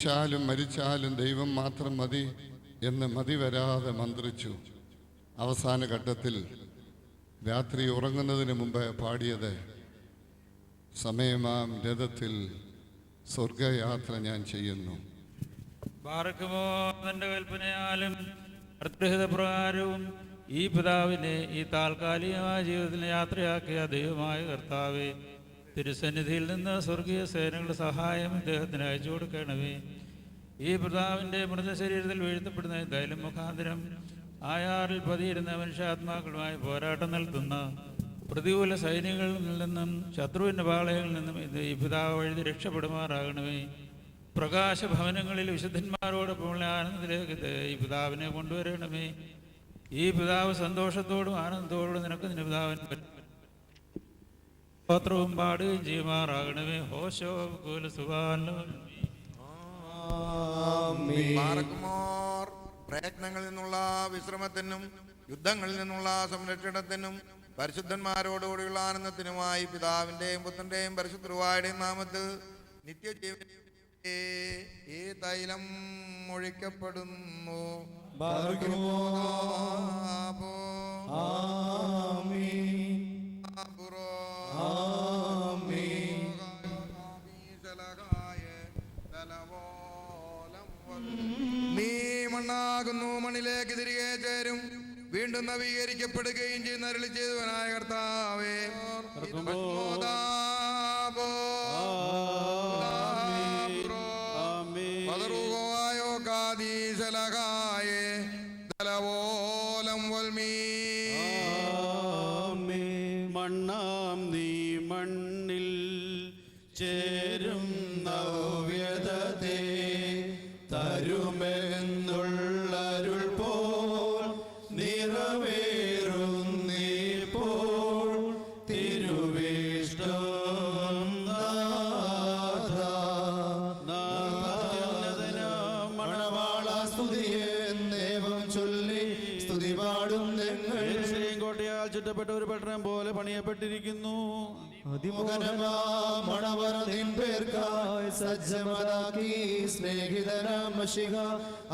ാലും മരിച്ചാലും ദൈവം മാത്രം മതി എന്ന് മതി വരാതെ മന്ത്രിച്ചു. അവസാന ഘട്ടത്തിൽ രാത്രി ഉറങ്ങുന്നതിന് മുമ്പ് പാടിയത് സമയമാം രഥത്തിൽ സ്വർഗയാത്ര ഞാൻ ചെയ്യുന്നു. ബാറക്കുമോ തൻ്റെ കൽപ്പനയാലും പ്രകാരവും ഈ പിതാവിനെ ഈ താൽക്കാലികമായ ജീവിതത്തിൽ യാത്രയാക്കിയ ദൈവമായ കർത്താവെ, തിരുസന്നിധിയിൽ നിന്ന് സ്വർഗീയ സേനകളുടെ സഹായം ഇദ്ദേഹത്തിന് അയച്ചു കൊടുക്കണമേ. ഈ പിതാവിൻ്റെ മൃതശരീരത്തിൽ വീഴ്ത്തപ്പെടുന്ന ദൈലം മുഖാന്തരം ആയാറിൽ പതിയിരുന്ന മനുഷ്യാത്മാക്കളുമായി പോരാട്ടം നടത്തുന്ന പ്രതികൂല സൈനികളിൽ നിന്നും ശത്രുവിൻ്റെ പാളയങ്ങളിൽ നിന്നും ഈ പിതാവ് വഴി രക്ഷപ്പെടുമാറാകണമേ. പ്രകാശഭവനങ്ങളിൽ വിശുദ്ധന്മാരോടൊപ്പമുള്ള ആനന്ദത്തിലേക്ക് ഈ പിതാവിനെ കൊണ്ടുവരണമേ. ഈ പിതാവ് സന്തോഷത്തോടും ആനന്ദത്തോടും നിനക്ക് നിന്റെ പിതാവിന് പത്രവും പാടുകയും ചെയ്യുമാറാകണമേ. ഹോശോ പ്രയത്നങ്ങളിൽ നിന്നുള്ള വിശ്രമത്തിനും യുദ്ധങ്ങളിൽ നിന്നുള്ള സംരക്ഷണത്തിനും പരിശുദ്ധന്മാരോടുകൂടിയുള്ള ആനന്ദത്തിനുമായി പിതാവിൻ്റെയും പുത്രൻ്റെയും പരിശുദ്ധരുവായുടെയും നാമത്തിൽ നിത്യജീവൻ ഈ തൈലം ഒഴിക്കപ്പെടുന്നു. നീ മണ്ണാകുന്നു, മണ്ണിലേക്ക് തിരികെ ചേരും, വീണ്ടും നവീകരിക്കപ്പെടുകയും ചെയ്യുന്ന അരുളി ചെയ്തവനായ കർത്താവേ, മണ്ണാം നീ മണ്ണിൽ ചേരും നവ്യതേ തരുമെന്നുള്ളരുൾ പോൽ നിറവേറുന്നീപ്പോൾ തിരുവിഷ്ടം മണവാള സ്തുതിയേവം ചൊല്ലി സ്തുതി പാടും ഞങ്ങൾ. കോട്ടയാൽ ചുറ്റപ്പെട്ട ഒരു പട്ടണം പോലെ പണിയപ്പെട്ടിരിക്കുന്നു. മണവറ നിൻ പേർക്കായി സജ്ജമതാക്കി സ്നേഹിതനാം മശിഹ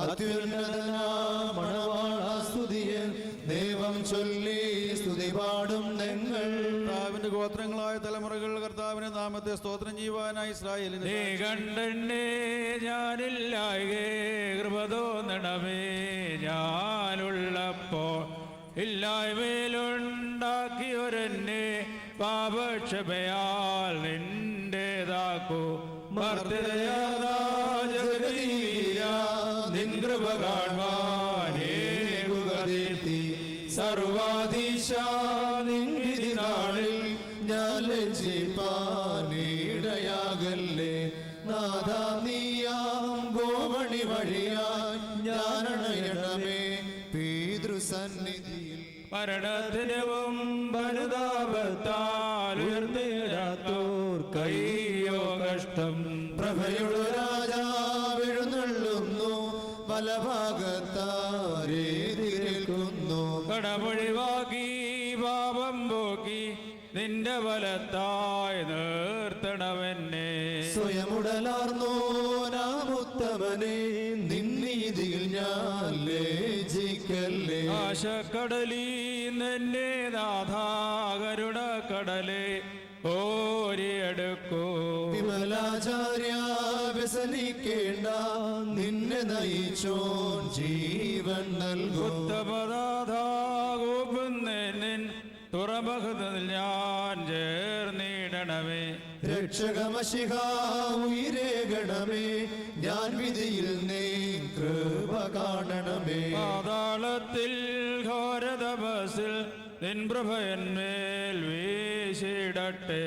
അത്യുന്നതനാം മണവാള സ്തുതിയിൽ ദൈവം ചൊല്ലി സ്തുതി പാടും ഞങ്ങൾ. കർത്താവിന്റെ ഗോത്രങ്ങളായ തലമുറകൾ കർത്താവിന്റെ നാമത്തെ സ്തോത്രം ചെയ്യുവാനായി ഇസ്രായേലിനെ നീ കണ്ടെന്നെ ഞാനില്ലായേ കൃപ തോന്നണമേ. ഞാനുള്ളപ്പോൾ ഇല്ലായ്മയിലുണ്ടാക്കിയൊരെന്നെ പാപക്ഷമയാൽ നിന്റേതാക്കൂ. നിൻ കൃപ കാണുവാനേകുകീർത്തി സർവാധീശ നിൻവിധി നാളിൽ ഞാൻ ലജ്ജിപ്പാനിടയാകല്ലേ. നാഥാ നീയാം ഗോവണി വഴിയായി ഞാനണയണമേ പിതൃസന്നിധിയിൽ. മരണത്തിനും അനുതാപത്താൽ ഉയർത്തിരാത്തോർ കയ്യോ കഷ്ടം. പ്രഭയുടെ രാജാവെഴുന്നള്ളുന്നു, വലഭാഗത്താരേതിരേൽക്കുന്നു. കടമൊഴിവാക്കി പാപം പോക്കി നിന്റെ വലത്തായി നിർത്തണമെന്നെ. സ്വയമുടലാർന്നോ നാമുത്തമനെ നിന്നീതിയിൽ ഞാൻ ലജ്ജിക്കല്ലേ. ആശക്കടലീ നിന്നെ നാഥാകരുടെ കടലെ ഓരിയെടുക്കൂ. വിമലാചാര്യ വ്യസനിക്കേണ്ട, നിന്നെ നയിച്ചോൻ ജീവൻ നൽകും. ഉത്തമദാതാകൂപ്പുന്നിൻ തുറമുഖത്തിൽ ഞാൻ ചേർന്നിടണമേ. രക്ഷകമശിഹ ഉയരേകണമേ, ഞാൻ വിധിയിൽ നീ കൃപ കാണണമേ. പാതാളത്തിൽ ഘോരതപസിൽ നിൻ പ്രഭയന്മേൽ വീശിടട്ടെ.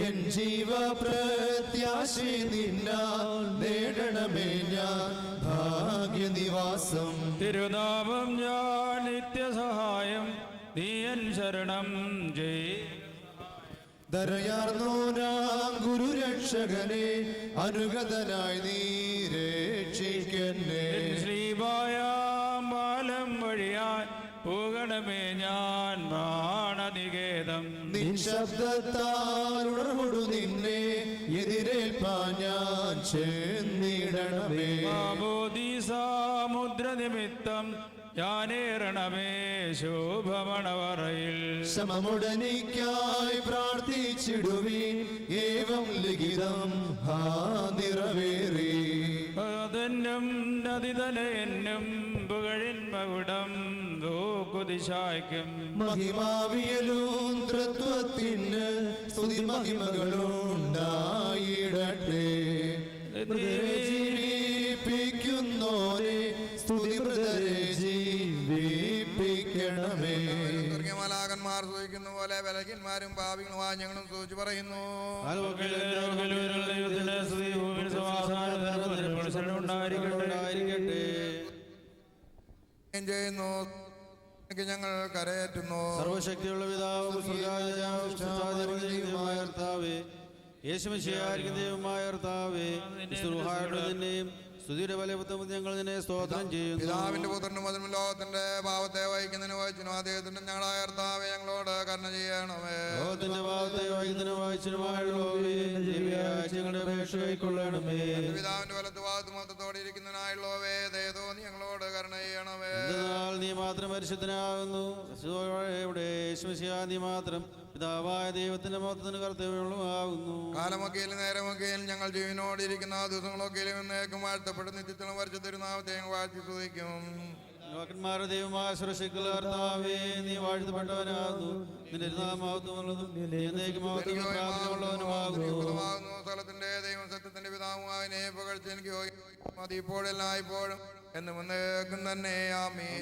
എൻ ജീവ പ്രത്യാശി നിന്നാൽ നേടണമേ ഞാൻ ഭാഗ്യനിവാസം. തിരുനാമം ഞാൻ നിത്യസഹായം നീയൻ ശരണം ജയ്. ദരയാർന്നോനാം ഗുരുരക്ഷകനെ അനുഗതനായി നീ രക്ഷിക്കന്നെ. ശ്രീവായാം പാലം വഴിയാൻ പോകണമേ ഞാൻ പ്രാണനികേതം. നിശബ്ദത്താൽ ഉണർവൊടു നിന്നെ എതിരേൽപ്പാൻ ഞാൻ ചെന്നിടണമേ. കരുണയുണ്ടാകണമേ. മുദ്ര നിമിത്തം ഞാനേറണമേ ശോഭമണവറയിൽ. സമമുടനിക്കായി പ്രാർത്ഥിച്ചിടുവീൻ, ഏവം ലിഖിതം നിറവേറി. അതെന്നും നദിതനെന്നും പുകഴിൻ മകുടം കുതിശായ്ക്കും. മഹിമാവിയലും തൃത്വത്തിന് സ്തുതി മഹിമകളുണ്ടായിടട്ടെ. ജീവിപ്പിക്കുന്നോരെ സ്തുതി മൃതരെ ജീവിപ്പിക്കണമേ. സ്വർഗീയമാലാകന്മാർ സൂചിക്കുന്ന പോലെ ബലഹീനന്മാരും പാപികളുമായ ഞങ്ങളും സൂചിച്ചു പറയുന്നു. ചെയ്യുന്നു ഞങ്ങൾ കരയേറ്റുന്നു. സർവശക്തിയുള്ള പിതാവും ദൈവമായ കർത്താവേ, യേശുമിശിഹായിരിക്കുന്ന ദൈവമായ കർത്താവേ, നിന്നെയും സ്തുതിയുടെ ബലപുത്രവും ഞങ്ങൾ നിന്നെ സ്തോത്രം ചെയ്യുന്നു. പിതാവിന്റെ പുത്രനും അതിനും ലോകത്തിന്റെ പാവത്തെ വഹിക്കുന്നതിന് വഹിച്ചനും അദ്ദേഹത്തിന്റെ ഞങ്ങളായ കർത്താവേ, ഞങ്ങളോട് കരുണ ചെയ്യണമേ. ലോകത്തിന്റെ പാവത്തെ വഹിക്കുന്നതിന് വഹിച്ചനുമായുള്ളവേ, ഞങ്ങളുടെ അപേക്ഷ കൈക്കൊള്ളണമേ. പിതാവിന്റെ വലത്ത് ഭാഗത്ത് മൊത്തത്തോടെ ഇരിക്കുന്നതിനായുള്ളവേ, ദയതോ നീ ഞങ്ങളോട് കരുണ ചെയ്യണമേ. എന്നാൽ നീ മാത്രം പരിശുദ്ധനാകുന്നു. യേശുമിശിഹാ നീ മാത്രം പിതാവായ ദൈവത്തിന്റെ മഹത്വത്തിന് കർത്തവ്യമുള്ളതാകുന്നു. കാലമൊക്കെയിലും നേരമൊക്കെയിലും ഞങ്ങൾ ജീവനോടിരിക്കുന്ന ദിവസങ്ങളൊക്കെയിലും എന്നേക്കും വാഴ്ത്തപ്പെട്ട് നിത്യത്തിലും വരച്ച തിരുനാമത്തെ ഞങ്ങൾ വാഴ്ത്തി സ്തുതിക്കും. ലോകന്മാരുടെ ദൈവമായ സുരക്ഷിക്കുള്ള കർത്താവേ, നീ വാഴ്ത്തപ്പെട്ടവനാകുന്നു. നിന്റെ മഹത്വമുള്ളതും ഉള്ളവനുമാകുന്നു. സ്ഥലത്തിന്റെ ദൈവം സത്യത്തിന്റെ പിതാവുമായ പുകഴ്ച എനിക്ക് മതി ഇപ്പോഴെല്ലാം ഇപ്പോഴും എന്ന് മുന്നേക്കും തന്നെ. ആമീൻ.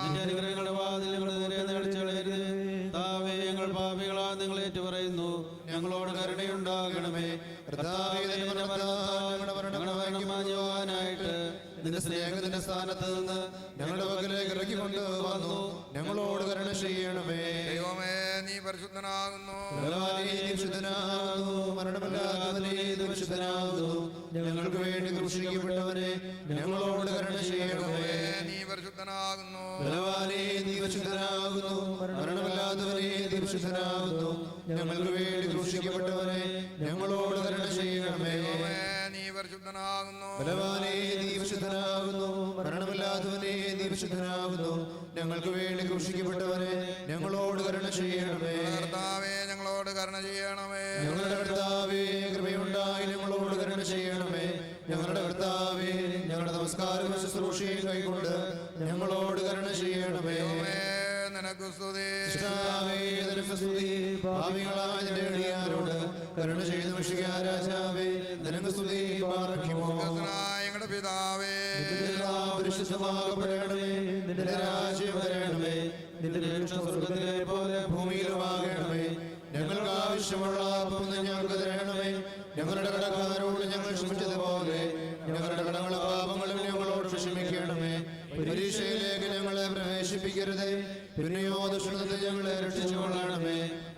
അനുഗ്രഹങ്ങളുടെ വാതിൽ ഞങ്ങൾ പാപികളാ നിങ്ങൾ ഏറ്റുപറയുന്നു. ഞങ്ങളോട് കരുണയുണ്ടാകണമേ. ായിട്ട് നിന്റെ സ്നേഹത്തിന്റെ സ്ഥാനത്ത് നിന്ന് ഞങ്ങളുടെ പകലേക്ക് ഇറക്കിക്കൊണ്ട് വന്നു. ഞങ്ങളോട് കരുണ ചെയ്യണമേ. ദൈവമേ, നീ പരിശുദ്ധനാകുന്നു. ഞങ്ങൾക്ക് വേണ്ടി ക്രൂശിക്കപ്പെട്ടവനെ ഞങ്ങളോട് കരുണ ചെയ്യണമേ. നീ പരിശുദ്ധനാകുന്നു. നീ പരിശുദ്ധനാകുന്നു. മരണമില്ലാത്തവനെ നീ പരിശുദ്ധനാകുന്നു. ഞങ്ങൾക്ക് വേണ്ടി ക്രൂശിക്കപ്പെട്ടവനെ ഞങ്ങളോട് കരുണ ചെയ്യണമേ. നീ പരിശുദ്ധനാകുന്നു. നീ പരിശുദ്ധനാകുന്നു. മരണമില്ലാത്തവനെ നീ പരിശുദ്ധനാകുന്നു. ഞങ്ങൾക്ക് വേണ്ടി ക്രൂശിക്കപ്പെട്ടവനെ ഞങ്ങളോട് കരുണ ചെയ്യണമേ. കർത്താവേ, ഞങ്ങളോട് കരുണ ചെയ്യണമേ. ഞങ്ങളുടെ കർത്താവേ, കൃപയുണ്ടായി ഞങ്ങളോട് കരുണ ചെയ്യണമേ. ഞങ്ങളുടെ കർത്താവേ, ഞങ്ങളുടെ നമസ്കാരം ശുശ്രൂഷയും കൈക്കൊണ്ട് ഞങ്ങളോട് കരുണ ചെയ്യണമേ. നിനക്ക് സ്തുതി. ഭാവികളായ നിന്റെ അടിയാരോട് കരുണ ചെയ്ത് വിഷിക്കാ രാജാവേ, നിനക്ക് സ്തുതി. ഞങ്ങളുടെ പിതാവേ, പരിശുദ്ധമാകപ്പെടണമേ. നിന്റെ രാജ്യം വരണമേ. നിന്റെ സ്വർഗ്ഗത്തിലെ പോലെ ഭൂമിയിലുമാകണമേ. ഞങ്ങൾക്ക് ആവശ്യമുള്ള അപ്പം ഞങ്ങൾക്ക് തരണമേ. ഞങ്ങളുടെ കടക്കാരോട് ഞങ്ങൾ ക്ഷമിച്ചതുപോലെ ഞങ്ങളുടെ കടങ്ങളും പാപങ്ങളും ഞങ്ങളോട് ക്ഷമിക്കണമേ. പരീക്ഷയിലേക്ക് ഞങ്ങളെ പ്രവേശിപ്പിക്കരുതേ, പിന്നെയോ ദുഷ്ടത്തിൽ ഞങ്ങളെ രക്ഷിച്ചുകൊള്ളണമേ.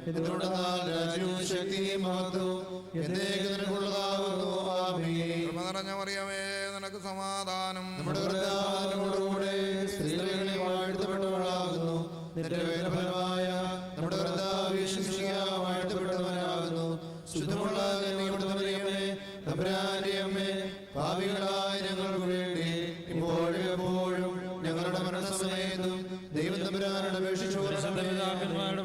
എന്തുകൊണ്ടെന്നാൽ രാജ്യവും ശക്തിയും മഹത്വവും എന്നേക്കും നിനക്കുള്ളതാകുന്നു. ആമീൻ. നിറഞ്ഞ മറിയമേ, നിനക്ക് സമാധാനം. നമ്മുടെ കർത്താവിനോടുകൂടെ സ്ത്രീകളിൽ വാഴ്ത്തപ്പെട്ടവളാകുന്നു. നിന്റെ വേദഫലമായ നമ്മുടെ കർത്താവ് വാഴ്ത്തപ്പെട്ടവനാകുന്നു. ശുദ്ധമുള്ള മറിയമേ, തമ്പുരാന്റെ അമ്മേ, പാപികളായ ഞങ്ങൾക്ക് വേണ്ടി ഇപ്പോഴും എപ്പോഴും ഞങ്ങളുടെ മരണസമയത്തും ദൈവം തമ്പുരാനോട് അപേക്ഷിച്ചുകൊള്ളണമേ.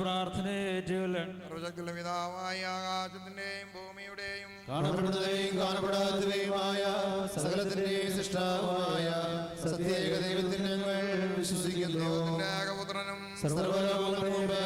പ്രാർത്ഥനയെ സർവശക്തിയുള്ള പിതാവായ ആകാശത്തിന്റെയും ഭൂമിയുടെയും കാണപ്പെടുന്നവയും കാണപ്പെടാത്തവയുമായ സകലത്തിന്റെയും സൃഷ്ടാവായ സത്യേക ദൈവത്തിൽ ഞങ്ങൾ വിശ്വസിക്കുന്നു. ഏകപുത്രനും സർവ്വലോകങ്ങൾക്കും മുമ്പേ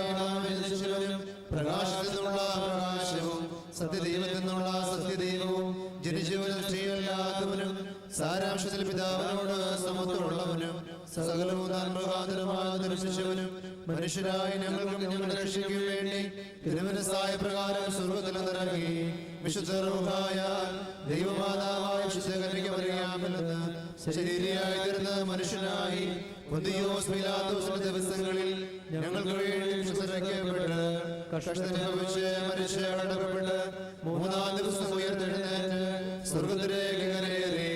ജനിച്ചവനും പ്രകാശത്തിൽ നിന്നുള്ള പ്രകാശവും സത്യദൈവത്തിൽ നിന്നുള്ള സത്യദൈവവും ജനിച്ചവനും സൃഷ്ടിയല്ലാത്തവനും സാരാംശത്തിൽ പിതാവിനോട് സമത്വമുള്ളവനും സകലവും താൻമുഖാന്തരമായി ദർശിച്ചവനും മനുഷ്യരായ ഞങ്ങൾക്കും ഞങ്ങളുടെ രക്ഷയ്ക്കും വേണ്ടി തിരുമനസ്സായ പ്രകാരം സ്വർഗ്ഗത്തിൽ നിറങ്ങി വിശുദ്ധ റൂഹായാൽ ദൈവമാതാവായ വിശുദ്ധ കന്യകമറിയാമിൽ നിന്ന് ശരീരിയായി തീർന്ന മനുഷ്യനായി പൊന്തിയോസ് പീലാത്തോസിന്റെ ദിവസങ്ങളിൽ ഞങ്ങൾക്ക് വേണ്ടി വിശുദ്ധരാക്കപ്പെട്ട് കഷ്ടമനുഭവിച്ച് മരിച്ച് അടക്കപ്പെട്ട് മൂന്നാം ദിവസം ഉയർത്തെഴുന്നേറ്റ് സ്വർഗ്ഗത്തിലേക്ക് കരയേറി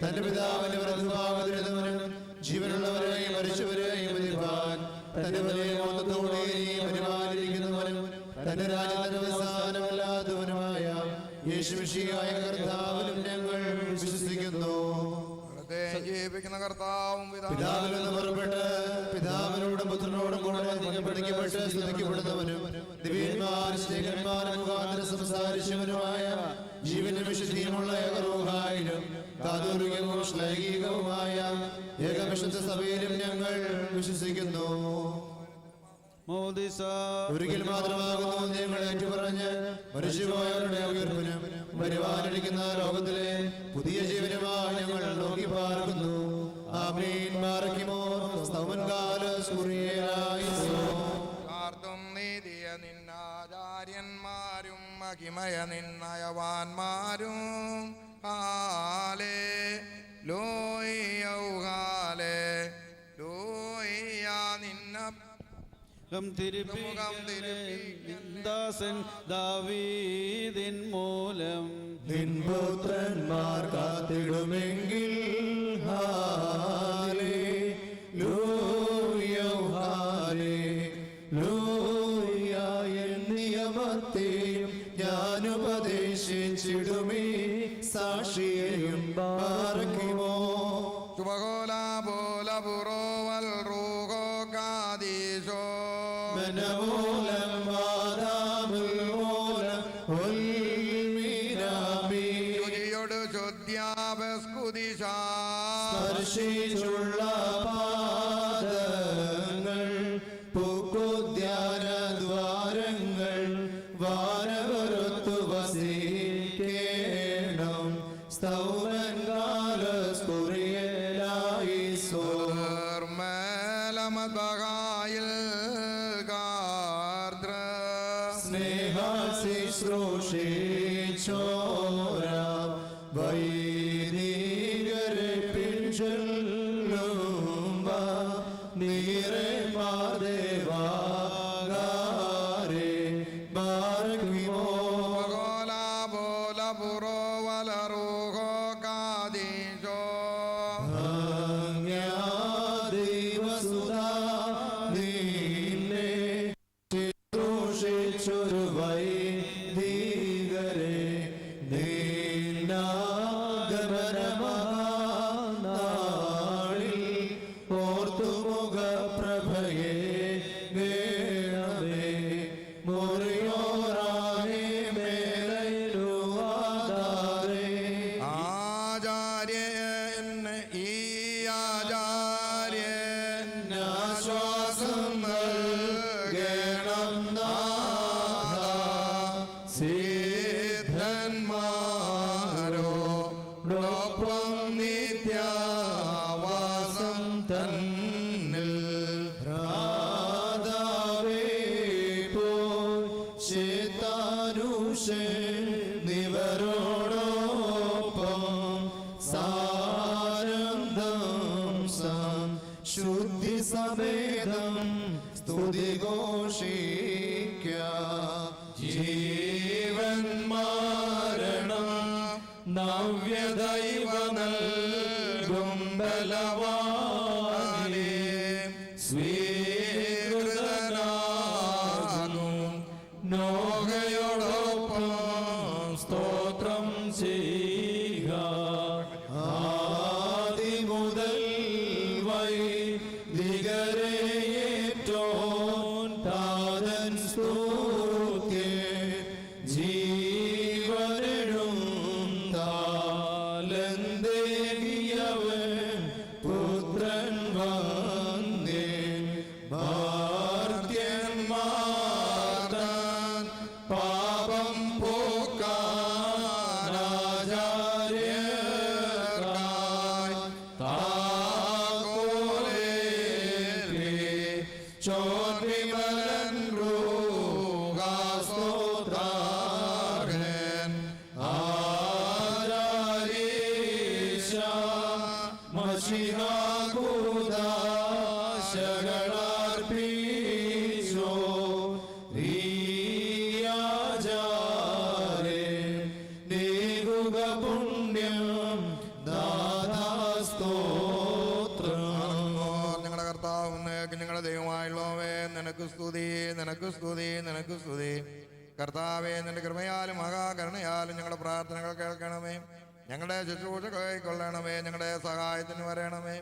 തന്റെ പിതാവിന്റെ വലതുഭാഗത്തിരുന്നവനും ജീവനുള്ളവരെയും മരിച്ചവരെയും മരിപ്പാൻ തന്റെ വലിയ മഹത്വത്തോടെയും പരിപാലിക്കുന്നവനും തന്റെ രാജ്യത്തിന്റെ അവസാനമില്ലാത്തവനുമായ യേശുമിശിഹായ കർത്താവിനും ഞങ്ങൾ കർത്താവും പിതാവിൽ നിന്ന് പുറപ്പെട്ട് പിതാവിനോടും പുത്രനോടും കൂടെ പഠിക്കപ്പെട്ട് സ്തുതിക്കപ്പെടുന്നവനും ദിവ്യന്മാർ സ്നേഹന്മാരും മുഖാന്തരം സംസാരിച്ചവനുമായ ജീവനും വിശുദ്ധിയുമുള്ള ഏകറൂഹായിലും കാതോലികവും ശ്ലൈകികവുമായ ഏകവിശുദ്ധ സഭയിലും ഞങ്ങൾ വിശ്വസിക്കുന്നു. ഒരിക്കൽ മാത്രമാകുന്നു ഞങ്ങൾ ഏറ്റുപറഞ്ഞ് മരിച്ചുപോയവരുടെ ഉയർപ്പിനും വരുവാനിരിക്കുന്ന ലോകത്തിലെ പുതിയ ജീവനുമായി ഞങ്ങൾ നോക്കി പാർക്കുന്നു. ആമീൻ. ബാറക്കിമോർ സ്തവൻകാലസ് കുറിയേലായിസോ. ആർത്തും നീതിയ നിന്നാചാര്യന്മാരും മഹിമയ നിന്നയവാന്മാരും ഹാലേ ലോയ്യൗഹാലേ ലോയ്യ നിന്ന ദാസൻ ദാവീദിൻ മൂലം നിൻ പുത്രന്മാർ കാത്തിടുമെങ്കിൽ ഹല്ലേലൂയ ഹല്ലേലൂയ നിയമത്തെയും ഞാൻ ഉപദേശിച്ചിടുമേ സാക്ഷിയെയും ബാറക്കിമോ. ശുഭകോല ബോല ബുറോവൽ റൂഹോ കാദീശോ മനമൂലം വാദാമുൽ മൂലം ഉൽമീനാമി. രുചിയോട് ചോദ്യാപസ്കുദിശാ സ്പർശിച്ചുള്ള പാദങ്ങൾ പൂക്കുദ്യാന ദ്വാരങ്ങൾ വാനവരൊത്തു വസിക്കേണം. സ്തൗമൻ കാലസ് കുറിയേലായിസോ. മേലമദ്ബഹായിൽ ഗാർദ്ര സ്നേഹാശുശ്രൂഷിച്ചോര വൈദികരെ പിൻചൊല്ലുമ്പ നീറെ മാദേവാകാരെ ബാറക്കിമോ. ശുഭകോല ബോല ബുറോവൽ റൂഹോ കാദീശോ ദൈവസുധാ നിന്നെ ശുശ്രൂഷിച്ചൊരു വൈദികരെ നിന്നാഗമനമഹാനാളിൽ ഓർത്തുമുഖപ്രഭയെ ഗേണമേ. മുറിയോറാകെ മേലയിലുവാതാരേ. ആചാര്യൻ ഈ ആചാര്യൻ ആശ്വാസം നൽകണം നാഥ. സിദ്ധന്മാരോടൊപ്പം നിത്യവാസം തന്നിൽ രാധാവേ പോയി ശേത്താനുഷൻ നിവരോടൊപ്പം സാനന്ദം ശുദ്ധി സമേതം സ്തുതി ഘോഷിക്കാം. ജീവൻ മരണം നവ്യദൈവ നൽകും ബലവാനേ സ്വീകൃതനാകും നോഹയോടൊപ്പം സ്തോത്രം ചെയ്യുക. ആദിമുതൽ വൈദികരേറ്റോൻ താതൻ സ്തുത്യേ ജീവനും താലന്തേകിയവൻ പുത്രൻ വന്ദേൻ ഭാർത്യന്മാർത്താൻ പാപം പോക്കാനാചാര്യർക്കായി താക്കോലേൽപ്പി ചോദ്വിമലൻ രൂഹാസ്തോത്രാർഹൻ ആരാരീശ മഷിഹാകൂദാശകളർപ്പിച്ചോ ീയാചാരേ നീകുക പുണ്യം ദാതാസ്തോത്രം. ഞങ്ങളുടെ കർത്താവ് ഞങ്ങളുടെ ദൈവമായുള്ളവേ നിനക്ക് സ്തുതി നിനക്ക് സ്തുതി നിനക്ക് സ്തുതി. കർത്താവേ നിന്റെ കൃപയാലും മഹാകരുണയാലും ഞങ്ങളുടെ പ്രാർത്ഥനകൾ കേൾക്കണമേ. ഞങ്ങളുടെ ശുശ്രൂഷ കൈക്കൊള്ളണമേ. ഞങ്ങളുടെ സഹായത്തിന് വരണമേ.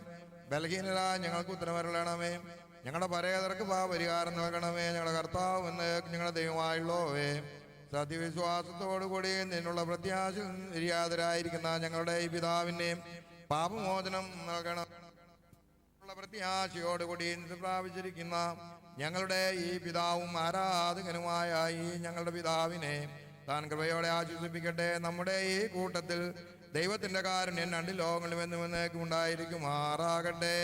ബലഹീനരായ ഞങ്ങൾക്ക് ഉത്തരവരളണമേ. ഞങ്ങളുടെ പരേതർക്ക് പാപരിഹാരം നൽകണമേ. ഞങ്ങളുടെ കർത്താവ് എന്ന് ഞങ്ങളുടെ ദൈവമായുള്ളവേ, സത്യവിശ്വാസത്തോടുകൂടി നിന്നുള്ള പ്രത്യാശ നിര്യാതരായിരിക്കുന്ന ഞങ്ങളുടെ ഈ പിതാവിൻ്റെയും പാപമോചനം നൽകണം. പ്രത്യാശയോടുകൂടി പ്രാപിച്ചിരിക്കുന്ന ഞങ്ങളുടെ ഈ പിതാവും ആരാധകനുമായ ഈ ഞങ്ങളുടെ പിതാവിനെ താൻ കൃപയോടെ ആശ്വസിപ്പിക്കട്ടെ. നമ്മുടെ ഈ കൂട്ടത്തിൽ ദൈവത്തിന്റെ കാരുണ്യം രണ്ട് ലോകങ്ങളിലും എന്നും എന്നേക്കും ഉണ്ടായിരിക്കുമാറാകട്ടെ.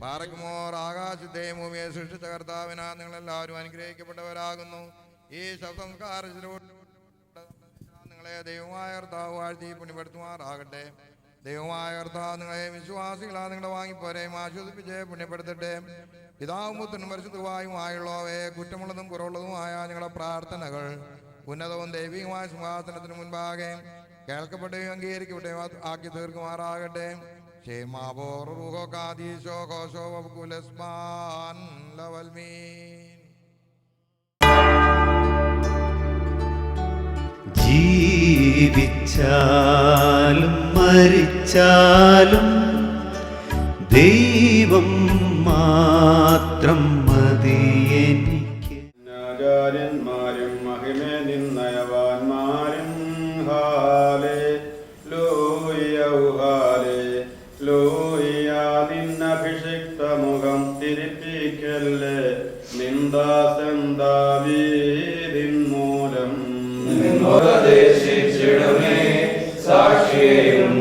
പാറയ്ക്കുമോർ ആകാശത്തെയും ഭൂമിയെ സൃഷ്ടിച്ച കർത്താവിനാ നിങ്ങളെല്ലാവരും അനുഗ്രഹിക്കപ്പെട്ടവരാകുന്നു. ഈ ശവസംസ്കാരത്തിലൂടെ നിങ്ങളെ ദൈവമായ കർത്താവ് വാഴ്ത്തി പുണ്യപ്പെടുത്തുമാറാകട്ടെ. ദൈവമായ കർത്താവ് നിങ്ങളെ വിശ്വാസികളാ നിങ്ങളുടെ വാങ്ങിപ്പോരെയും ആശ്വസിപ്പിച്ച് പുണ്യപ്പെടുത്തട്ടെ. പിതാവും പുത്രനും പരിശുദ്ധവായുമായുള്ളവയെ കുറ്റമുള്ളതും കുറവുള്ളതുമായ ഞങ്ങളുടെ പ്രാർത്ഥനകൾ ഉന്നതവും ദൈവികമായ സിംഹാസനത്തിന് മുൻപാകെ കേൾക്കപ്പെടുകയും അംഗീകരിക്കപ്പെടുകയും ആക്കി തീർക്കുമാറാകട്ടെ. ജീവിച്ചാലും മരിച്ചാലും ദൈവം മാത്രം മതി എനിക്ക്. ആചാര്യന്മാരും മഹിമേ നിന്നയവാന്മാരും ഹാലേലൂയ നിന്നഭിഷിക്ത മുഖം തിരിപ്പിക്കല്ലേ. നിന്ദാസൻ ദാവീദിൻ മൂലം സാക്ഷിയും